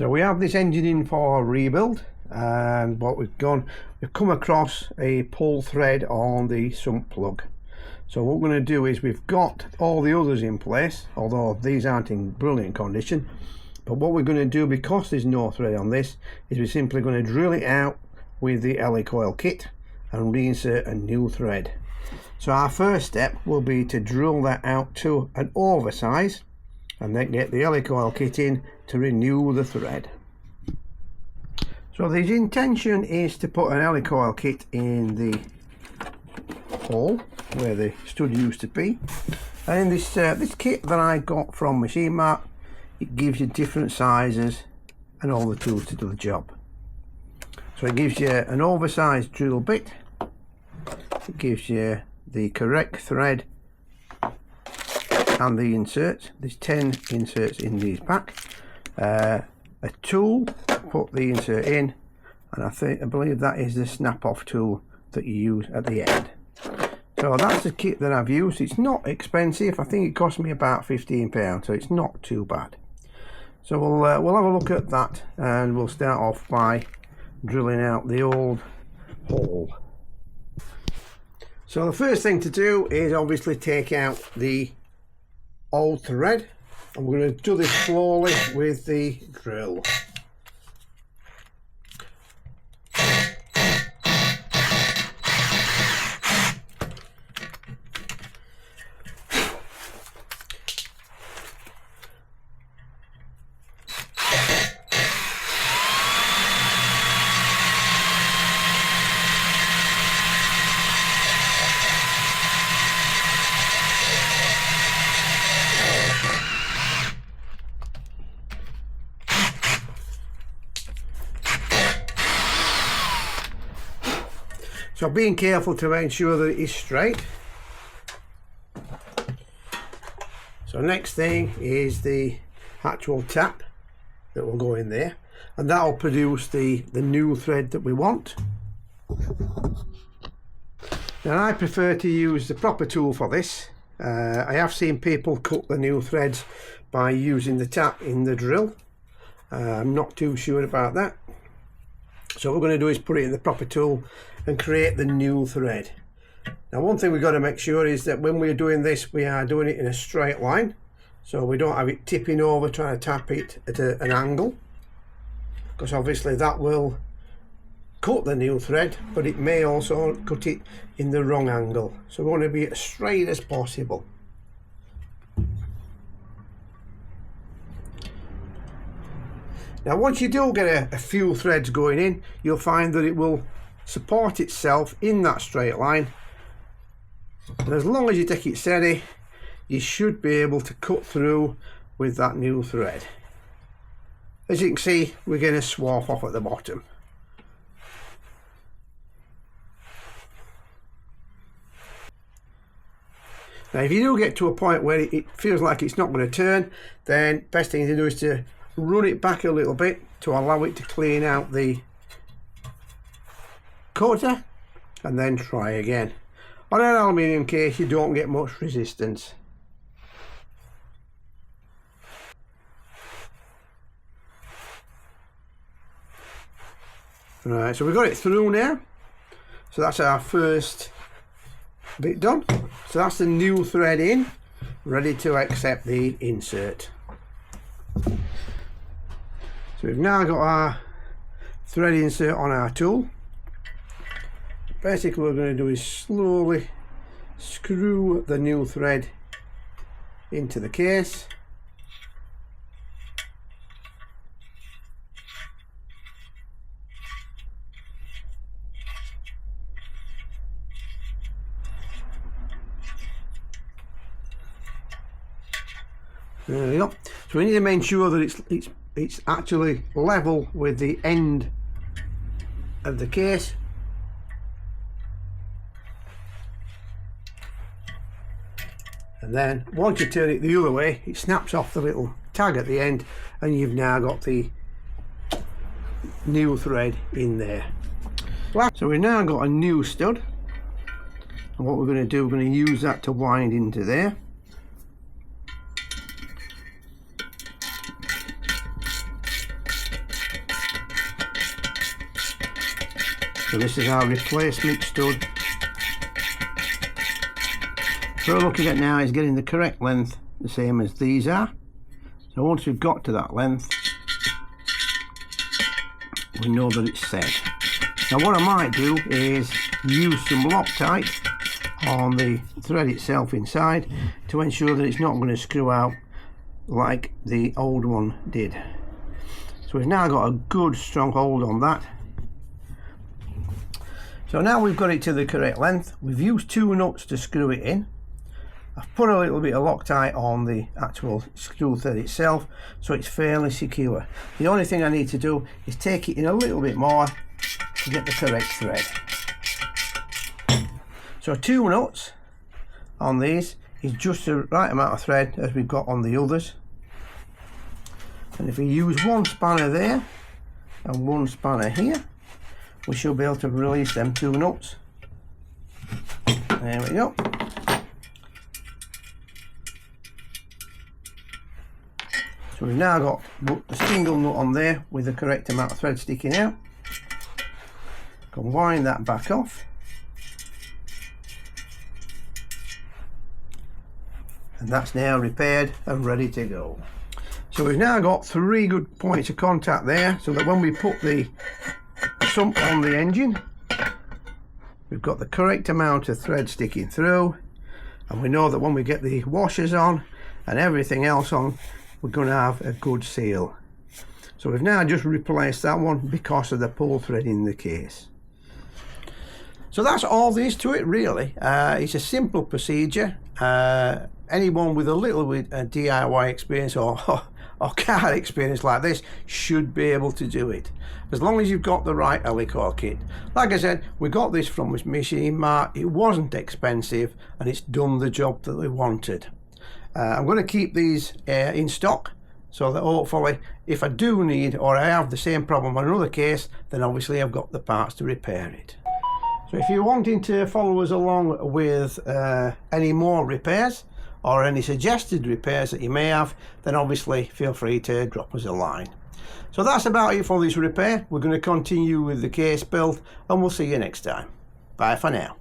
So we have this engine in for rebuild, and what we've come across a pull thread on the sump plug. So what we're going to do is, we've got all the others in place, although these aren't in brilliant condition, but what we're going to do, because there's no thread on this, is we're simply going to drill it out with the Helicoil kit and reinsert a new thread. So our first step will be to drill that out to an oversize and then get the Helicoil kit in to renew the thread. So the intention is to put an Helicoil kit in the hole where the stud used to be, and in this kit that I got from Machine Mart, it gives you different sizes and all the tools to do the job. So it gives you an oversized drill bit, it gives you the correct thread and the inserts. There's 10 inserts in these pack, a tool to put the insert in, and I believe that is the snap off tool that you use at the end. So that's the kit that I've used. It's not expensive. I think it cost me about £15, so it's not too bad. So we'll have a look at that, and we'll start off by drilling out the old hole. So the first thing to do is obviously take out the old thread, and we're going to do this slowly with the drill. So being careful to ensure that it is straight. So next thing is the actual tap that will go in there, and that will produce the new thread that we want. Now I prefer to use the proper tool for this. I have seen people cut the new threads by using the tap in the drill. I'm not too sure about that. So what we're going to do is put it in the proper tool and create the new thread. Now one thing we've got to make sure is that when we're doing this, we are doing it in a straight line, so we don't have it tipping over trying to tap it at an angle, because obviously that will cut the new thread, but it may also cut it in the wrong angle. So we want to be as straight as possible. Now once you do get a few threads going in, you'll find that it will support itself in that straight line, and as long as you take it steady, you should be able to cut through with that new thread. As you can see, we're getting a swath off at the bottom. Now if you do get to a point where it feels like it's not going to turn, then best thing to do is to run it back a little bit to allow it to clean out the coater, and then try again. On an aluminium case you don't get much resistance. Right, so we've got it through now, so that's our first bit done. So that's the new thread in, ready to accept the insert. So we've now got our thread insert on our tool. Basically what we're going to do is slowly screw the new thread into the case. There we go. So we need to make sure that it's actually level with the end of the case. And then once you turn it the other way, it snaps off the little tag at the end, and you've now got the new thread in there. So we've now got a new stud, and what we're going to do, we're going to use that to wind into there. So this is our replacement stud. So what we're looking at now is getting the correct length, the same as these are. So once we've got to that length, we know that it's set. Now what I might do is use some Loctite on the thread itself inside to ensure that it's not going to screw out like the old one did. So we've now got a good strong hold on that. So now we've got it to the correct length. We've used 2 nuts to screw it in. I've put a little bit of Loctite on the actual screw thread itself, so it's fairly secure. The only thing I need to do is take it in a little bit more to get the correct thread. So 2 nuts on these is just the right amount of thread as we've got on the others. And if we use 1 spanner there and 1 spanner here, we should be able to release them 2 nuts. There we go. So we've now got the single nut on there with the correct amount of thread sticking out. Can wind that back off. And that's now repaired and ready to go. So we've now got 3 good points of contact there, so that when we put the sump on the engine, we've got the correct amount of thread sticking through, and we know that when we get the washers on and everything else on, we're going to have a good seal. So we've now just replaced that one because of the pull thread in the case. So that's all there is to it really. It's a simple procedure. Anyone with a little bit of DIY experience or car experience like this should be able to do it, as long as you've got the right Helicoil kit. Like I said, we got this from this machine mart. It wasn't expensive and it's done the job that we wanted. I'm going to keep these in stock so that hopefully if I do need, or I have the same problem on another case, then obviously I've got the parts to repair it. So if you're wanting to follow us along with any more repairs or any suggested repairs that you may have, then obviously feel free to drop us a line. So that's about it for this repair. We're going to continue with the case build and we'll see you next time. Bye for now.